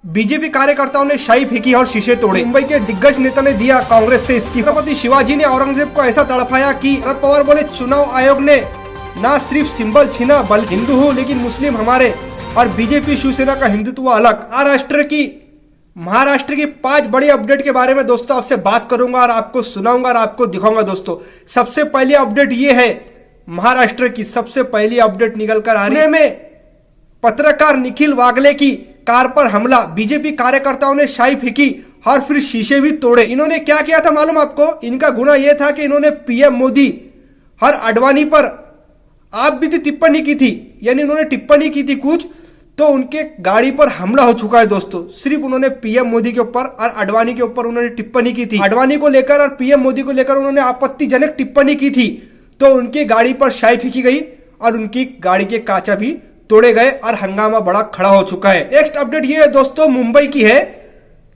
BJP कार्यकर्ताओं ने शाही फेंकी और शीशे तोड़े। मुंबई के दिग्गज नेता ने दिया कांग्रेस से इस्तीफा। छत्रपति शिवाजी ने औरंगजेब को ऐसा तड़पाया कि शरद पवार बोले चुनाव आयोग ने न सिर्फ सिंबल छीना बल्कि हिंदू हूँ लेकिन मुस्लिम हमारे, और बीजेपी शिवसेना का हिंदुत्व अलग। महाराष्ट्र की 5 बड़ी अपडेट के बारे में दोस्तों आपसे बात करूंगा और आपको सुनाऊंगा और आपको दिखाऊंगा। दोस्तों सबसे पहली अपडेट ये है, महाराष्ट्र की सबसे पहली अपडेट निकल कर आ रही है। पुणे में पत्रकार निखिल वागले की कार पर हमला, बीजेपी कार्यकर्ताओं ने शाही फेंकी और फिर शीशे भी तोड़े। इन्होंने क्या किया था मालूम आपको? इनका गुना यह था कि इन्होंने पीएम मोदी और अडवाणी पर आप भी टिप्पणी की थी, यानी उन्होंने टिप्पणी की थी कुछ, तो उनके गाड़ी पर हमला हो चुका है। दोस्तों सिर्फ उन्होंने पीएम मोदी के ऊपर और अडवाणी के ऊपर उन्होंने टिप्पणी की थी, अडवाणी को लेकर और पीएम मोदी को लेकर उन्होंने आपत्तिजनक टिप्पणी की थी, तो उनकी गाड़ी पर शाही फेंकी गई और उनकी गाड़ी के कांचा भी तोड़े गए और हंगामा बड़ा खड़ा हो चुका है। नेक्स्ट अपडेट ये है दोस्तों, मुंबई की है।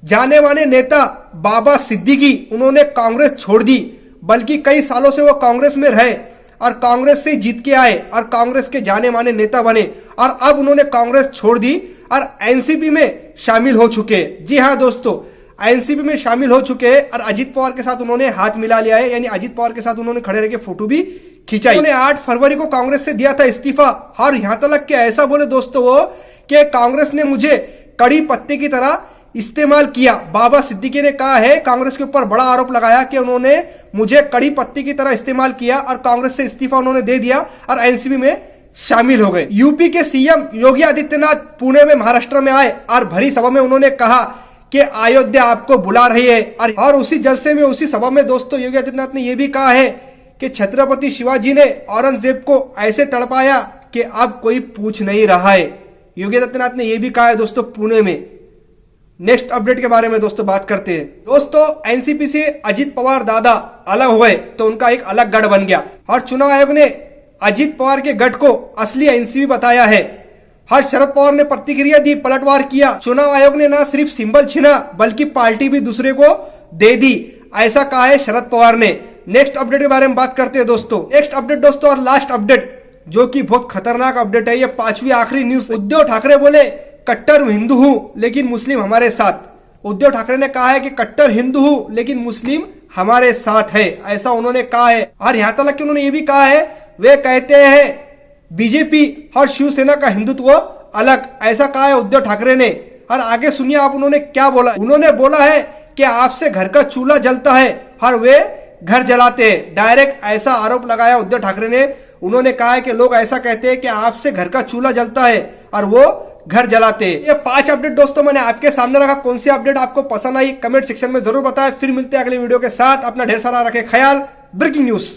जाने माने नेता बाबा सिद्दीकी, उन्होंने कांग्रेस छोड़ दी, बल्कि कई सालों से वो कांग्रेस में रहे और कांग्रेस से जीत के आए और कांग्रेस के जाने माने नेता बने, और अब उन्होंने कांग्रेस छोड़ दी और एनसीपी में शामिल हो चुके। जी हाँ दोस्तों, एनसीपी में शामिल हो चुके हैं और अजित पवार के साथ उन्होंने हाथ मिला लिया है, यानी अजित पवार के साथ उन्होंने खड़े रह के फोटो भी खिंचाई। उन्होंने 8 फरवरी को कांग्रेस से दिया था इस्तीफा और यहां तक कि ऐसा बोले दोस्तों वो कि कांग्रेस ने मुझे कड़ी पत्ते की तरह इस्तेमाल किया। बाबा सिद्दीकी ने कहा है, कांग्रेस के ऊपर बड़ा आरोप लगाया कि उन्होंने मुझे कड़ी पत्ते की तरह इस्तेमाल किया और कांग्रेस से इस्तीफा उन्होंने दे दिया और एनसीपी में शामिल हो गए। यूपी के सीएम योगी आदित्यनाथ पुणे में महाराष्ट्र में आए और भरी सभा में उन्होंने कहा कि अयोध्या आपको बुला रही है, और उसी जलसे में उसी सभा में दोस्तों योगी आदित्यनाथ ने यह भी कहा है कि छत्रपति शिवाजी ने औरंगजेब को ऐसे तड़पाया कि अब कोई पूछ नहीं रहा है। योगी आदित्यनाथ ने यह भी कहा है दोस्तों पुणे में। नेक्स्ट अपडेट के बारे में दोस्तों बात करते हैं। दोस्तों एनसीपी से अजित पवार दादा अलग हो गए तो उनका एक अलग गढ़ बन गया और चुनाव आयोग ने अजित पवार के गढ़ को असली एनसीपी बताया है। हर शरद पवार ने प्रतिक्रिया दी, पलटवार किया। चुनाव आयोग ने न सिर्फ सिंबल छीना बल्कि पार्टी भी दूसरे को दे दी, ऐसा कहा है शरद पवार ने। नेक्स्ट अपडेट के बारे में बात करते हैं दोस्तों। नेक्स्ट अपडेट दोस्तों और लास्ट अपडेट, जो कि बहुत खतरनाक अपडेट है, ये 5वीं आखिरी न्यूज। उद्धव ठाकरे बोले कट्टर हिंदू हूं लेकिन मुस्लिम हमारे साथ। उद्धव ठाकरे ने कहा है कि कट्टर हिंदू हूं लेकिन मुस्लिम हमारे साथ है, ऐसा उन्होंने कहा है। और यहां तक कि उन्होंने ये भी कहा है, वे कहते हैं बीजेपी और शिवसेना का हिंदुत्व अलग, ऐसा कहा है उद्धव ठाकरे ने। और आगे सुनिए आप उन्होंने क्या बोला। उन्होंने बोला है कि आपसे घर का चूल्हा जलता है और वे घर जलाते हैं, डायरेक्ट ऐसा आरोप लगाया उद्धव ठाकरे ने। उन्होंने कहा है कि लोग ऐसा कहते हैं कि आपसे घर का चूल्हा जलता है और वो घर जलाते हैं। ये 5 अपडेट दोस्तों मैंने आपके सामने रखा। कौन सी अपडेट आपको पसंद आई कमेंट सेक्शन में जरूर बताएं। फिर मिलते हैं अगले वीडियो के साथ। अपना ढेर सारा रखें ख्याल। Breaking news.